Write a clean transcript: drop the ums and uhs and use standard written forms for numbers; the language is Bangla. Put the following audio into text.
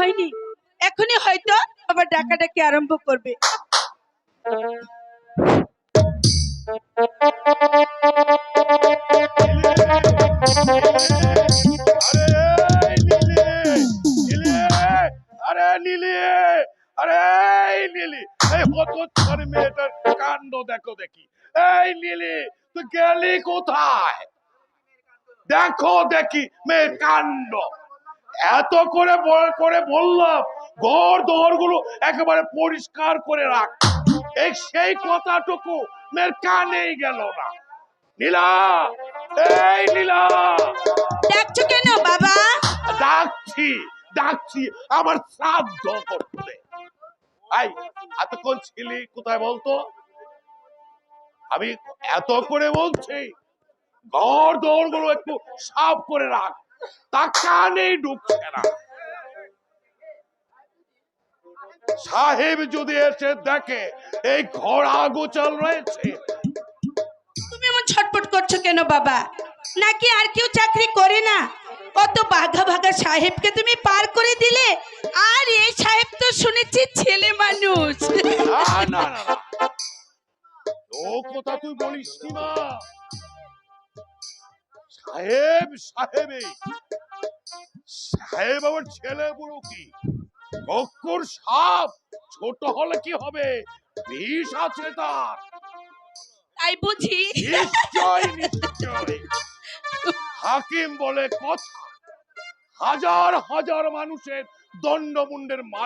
হয়নি, এখনই হয়তো আবার ডাকাডাকি আরম্ভ করবে। মেয়েটার কাণ্ড দেখো দেখি। এই নীলি, তুই গেলি কোথায়? দেখো দেখি মেয়ের কাণ্ড। এত করে বললাম ঘর দোর গুলো একেবারে পরিষ্কার করে রাখ, এই সেই কথাটুকু মেয়ের কানেই গেল না। নীলা, এই নীলা। ডাকছো কেন বাবা? ডাকছি ডাকছি আমার শ্রাদ্ধ করতে। এই এতক্ষণ ছিলি কোথায় বলতো? আমি এত করে বলছি ঘর দৌড় গুলো একটু সাফ করে রাখ, তা কানেই ঢুকছে না। সাহেব যদি এসে দেখে এই ঘর আগোচাল রয়েছে। তুমি এমন ছটপট করছো কেন বাবা? নাকি আর কেউ চাকরি করে না? কত বাঘা বাঘা সাহেবকে তুমি পার করে দিলে, আর এই সাহেব তো শুনেছি ছেলে মানুষ। না না না, ও কথা তুই বলিস না। সাহেব সাহেবই, সাহেব আমার ছেলে বুড়ো কি অক্ষর সাপ, ছোট হলে কি হবে, বিষ আছে তার। তাই বুঝি? নিশ্চয় নিশ্চয়। হাকিম বলে কথা, হাজার হাজার মানুষের দণ্ডমুণ্ডের মাল